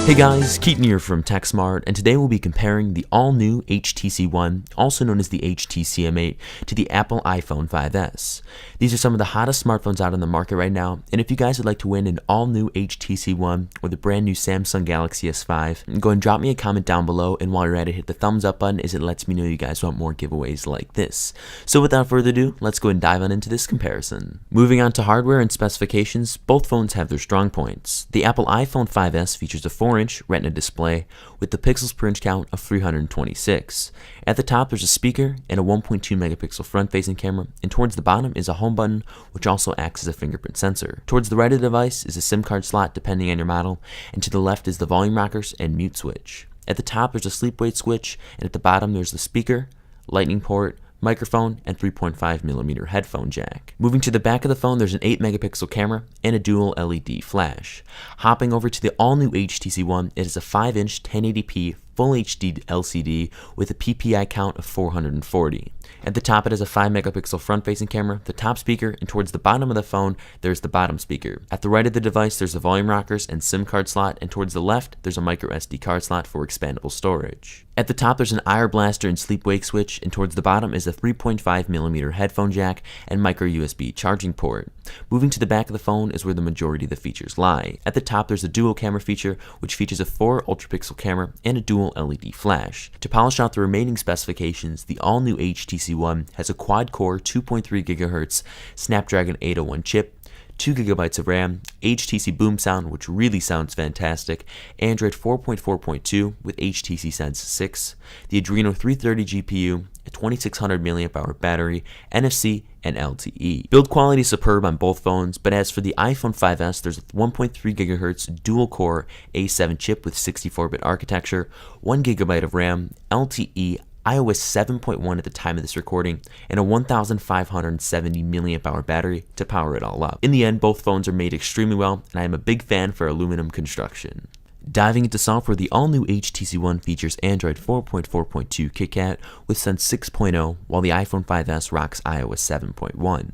Hey guys, Keaton here from TechSmart, and today we'll be comparing the all-new HTC One, also known as the HTC M8, to the Apple iPhone 5S. These are some of the hottest smartphones out on the market right now, and if you guys would like to win an all-new HTC One or the brand new Samsung Galaxy S5, go and drop me a comment down below, and while you're at it, hit the thumbs up button as it lets me know you guys want more giveaways like this. So without further ado, let's go and dive on into this comparison. Moving on to hardware and specifications, both phones have their strong points. The Apple iPhone 5S features a 4-inch Retina display with the pixels per inch count of 326. At the top there's a speaker and a 1.2 megapixel front-facing camera, and towards the bottom is a home button which also acts as a fingerprint sensor. Towards the right of the device is a SIM card slot depending on your model, and to the left is the volume rockers and mute switch. At the top there's a sleep weight switch, and at the bottom there's the speaker, lightning port, microphone, and 3.5mm headphone jack. Moving to the back of the phone, there's an 8 megapixel camera and a dual LED flash. Hopping over to the all-new HTC One, it is a 5-inch 1080p Full HD LCD with a PPI count of 440. At the top it has a 5 megapixel front-facing camera, the top speaker, and towards the bottom of the phone there's the bottom speaker. At the right of the device there's the volume rockers and SIM card slot, and towards the left there's a micro SD card slot for expandable storage. At the top there's an IR blaster and sleep wake switch, and towards the bottom is a 3.5mm headphone jack and micro USB charging port. Moving to the back of the phone is where the majority of the features lie. At the top there's a dual camera feature which features a 4 ultrapixel camera and a dual LED flash. To polish out the remaining specifications, the all-new HTC One has a quad-core 2.3 GHz Snapdragon 801 chip, 2 GB of RAM, HTC Boom Sound, which really sounds fantastic, Android 4.4.2 with HTC Sense 6, the Adreno 330 GPU, a 2600 mAh battery, NFC, and LTE. Build quality is superb on both phones, but as for the iPhone 5S, there's a 1.3 GHz dual-core A7 chip with 64-bit architecture, 1 GB of RAM, LTE, iOS 7.1 at the time of this recording, and a 1570 mAh battery to power it all up. In the end, both phones are made extremely well, and I am a big fan for aluminum construction. Diving into software, the all-new HTC One features Android 4.4.2 KitKat with Sense 6.0, while the iPhone 5S rocks iOS 7.1.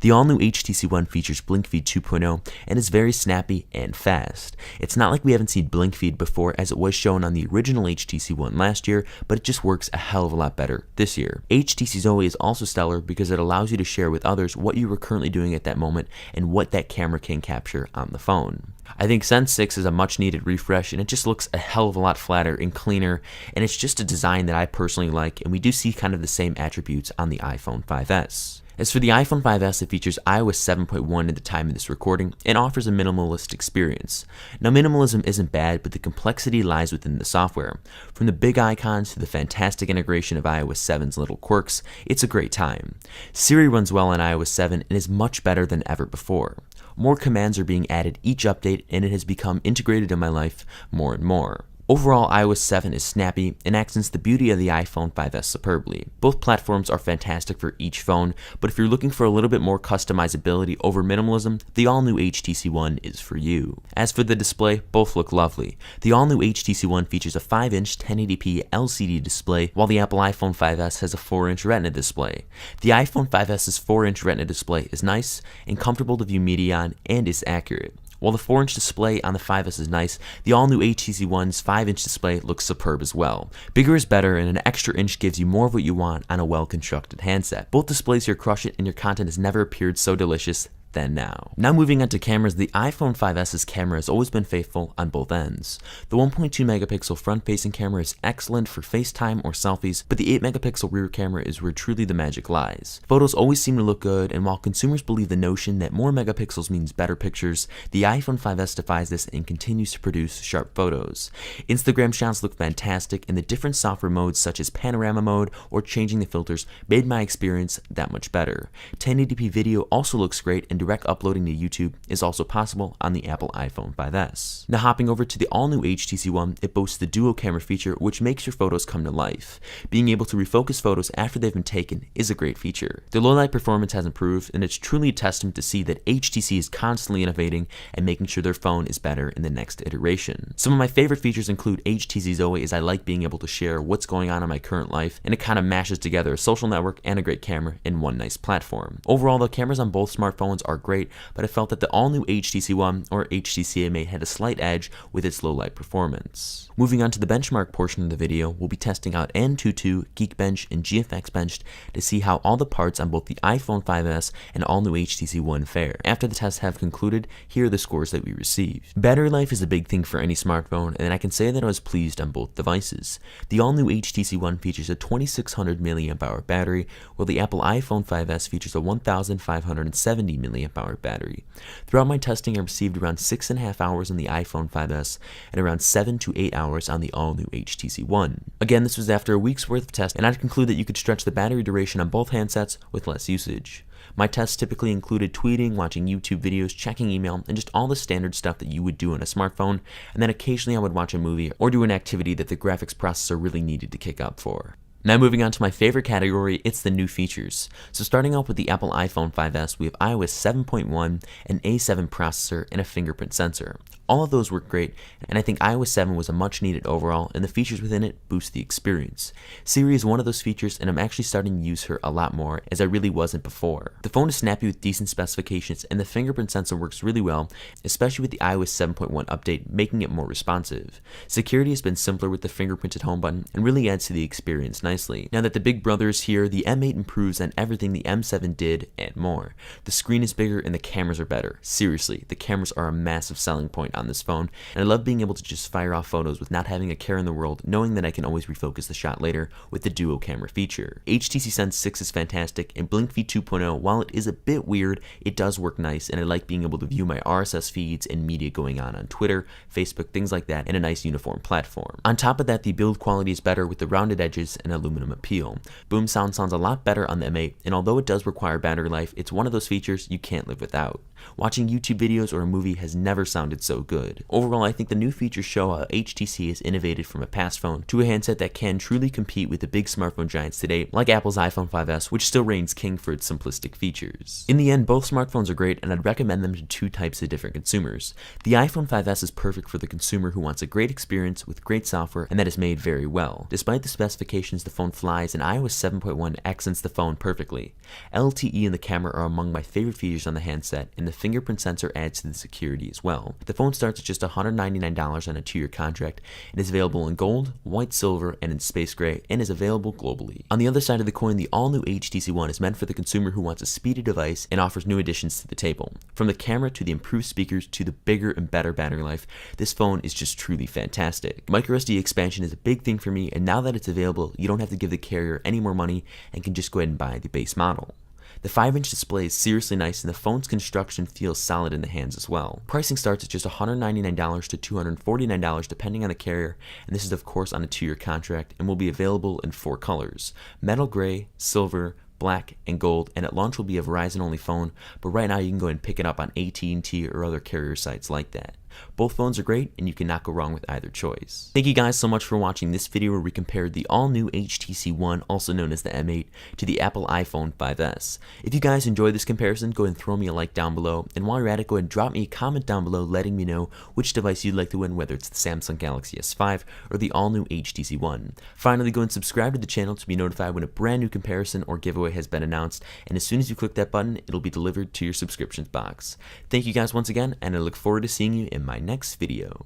The all-new HTC One features BlinkFeed 2.0 and is very snappy and fast. It's not like we haven't seen BlinkFeed before, as it was shown on the original HTC One last year, but it just works a hell of a lot better this year. HTC Zoe is also stellar because it allows you to share with others what you were currently doing at that moment and what that camera can capture on the phone. I think Sense 6 is a much needed refresh, and it just looks a hell of a lot flatter and cleaner, and it's just a design that I personally like, and we do see kind of the same attributes on the iPhone 5S. As for the iPhone 5S, it features iOS 7.1 at the time of this recording and offers a minimalist experience. Now, minimalism isn't bad, but the complexity lies within the software. From the big icons to the fantastic integration of iOS 7's little quirks, it's a great time. Siri runs well on iOS 7 and is much better than ever before. More commands are being added each update, and it has become integrated in my life more and more. Overall, iOS 7 is snappy and accents the beauty of the iPhone 5S superbly. Both platforms are fantastic for each phone, but if you're looking for a little bit more customizability over minimalism, the all-new HTC One is for you. As for the display, both look lovely. The all-new HTC One features a 5-inch 1080p LCD display, while the Apple iPhone 5S has a 4-inch Retina display. The iPhone 5S's 4-inch Retina display is nice and comfortable to view media on and is accurate. While the 4-inch display on the 5S is nice, the all-new HTC One's 5-inch display looks superb as well. Bigger is better, and an extra inch gives you more of what you want on a well-constructed handset. Both displays here crush it, and your content has never appeared so delicious than now. Now moving on to cameras, the iPhone 5S's camera has always been faithful on both ends. The 1.2 megapixel front-facing camera is excellent for FaceTime or selfies, but the 8 megapixel rear camera is where truly the magic lies. Photos always seem to look good, and while consumers believe the notion that more megapixels means better pictures, the iPhone 5S defies this and continues to produce sharp photos. Instagram shots look fantastic, and the different software modes such as panorama mode or changing the filters made my experience that much better. 1080p video also looks great, and direct uploading to YouTube is also possible on the Apple iPhone 5S. Now hopping over to the all-new HTC One, it boasts the dual camera feature, which makes your photos come to life. Being able to refocus photos after they've been taken is a great feature. The low light performance has improved, and it's truly a testament to see that HTC is constantly innovating and making sure their phone is better in the next iteration. Some of my favorite features include HTC Zoe, as I like being able to share what's going on in my current life, and it kind of mashes together a social network and a great camera in one nice platform. Overall, the cameras on both smartphones are are great, but I felt that the all-new HTC One or HTC M8 had a slight edge with its low-light performance. Moving on to the benchmark portion of the video, we'll be testing out Antutu, Geekbench, and GFX Benched to see how all the parts on both the iPhone 5S and all-new HTC One fare. After the tests have concluded, here are the scores that we received. Battery life is a big thing for any smartphone, and I can say that I was pleased on both devices. The all-new HTC One features a 2600 mAh battery, while the Apple iPhone 5S features a 1570 mAh battery. Throughout my testing, I received around 6.5 hours on the iPhone 5S and around 7 to 8 hours on the all-new HTC One. Again, this was after a week's worth of tests, and I'd conclude that you could stretch the battery duration on both handsets with less usage. My tests typically included tweeting, watching YouTube videos, checking email, and just all the standard stuff that you would do on a smartphone, and then occasionally I would watch a movie or do an activity that the graphics processor really needed to kick up for. Now moving on to my favorite category, it's the new features. So starting off with the Apple iPhone 5S, we have iOS 7.1, an A7 processor, and a fingerprint sensor. All of those work great, and I think iOS 7 was a much needed overall, and the features within it boost the experience. Siri is one of those features, and I'm actually starting to use her a lot more, as I really wasn't before. The phone is snappy with decent specifications, and the fingerprint sensor works really well, especially with the iOS 7.1 update, making it more responsive. Security has been simpler with the fingerprinted home button, and really adds to the experience nicely. Now that the big brother is here, the M8 improves on everything the M7 did, and more. The screen is bigger, and the cameras are better. Seriously, the cameras are a massive selling point on this phone, and I love being able to just fire off photos with not having a care in the world, knowing that I can always refocus the shot later with the duo camera feature. HTC Sense 6 is fantastic, and BlinkV 2.0, while it is a bit weird, it does work nice, and I like being able to view my RSS feeds and media going on Twitter, Facebook, things like that, in a nice uniform platform. On top of that, the build quality is better with the rounded edges and aluminum appeal. Boom sound sounds a lot better on the M8, and although it does require battery life, it's one of those features you can't live without. Watching YouTube videos or a movie has never sounded so good. Overall, I think the new features show how HTC has innovated from a past phone to a handset that can truly compete with the big smartphone giants today, like Apple's iPhone 5S, which still reigns king for its simplistic features. In the end, both smartphones are great, and I'd recommend them to two types of different consumers. The iPhone 5S is perfect for the consumer who wants a great experience with great software, and that is made very well. Despite the specifications, the phone flies, and iOS 7.1 accents the phone perfectly. LTE and the camera are among my favorite features on the handset, and the fingerprint sensor adds to the security as well. The phone starts at just $199 on a 2-year contract and is available in gold, white, silver, and in space gray, and is available globally. On the other side of the coin, the all-new HTC One is meant for the consumer who wants a speedy device and offers new additions to the table. From the camera to the improved speakers to the bigger and better battery life, this phone is just truly fantastic. MicroSD expansion is a big thing for me, and now that it's available, you don't have to give the carrier any more money and can just go ahead and buy the base model. The 5-inch display is seriously nice, and the phone's construction feels solid in the hands as well. Pricing starts at just $199 to $249 depending on the carrier, and this is of course on a 2-year contract and will be available in 4 colors: metal gray, silver, black, and gold, and at launch will be a Verizon only phone, but right now you can go and pick it up on AT&T or other carrier sites like that. Both phones are great, and you cannot go wrong with either choice. Thank you guys so much for watching this video where we compared the all-new HTC One, also known as the M8, to the Apple iPhone 5S. If you guys enjoyed this comparison, go ahead and throw me a like down below, and while you're at it, go ahead and drop me a comment down below letting me know which device you'd like to win, whether it's the Samsung Galaxy S5 or the all-new HTC One. Finally, go and subscribe to the channel to be notified when a brand new comparison or giveaway has been announced, and as soon as you click that button, it'll be delivered to your subscriptions box. Thank you guys once again, and I look forward to seeing you in my next video.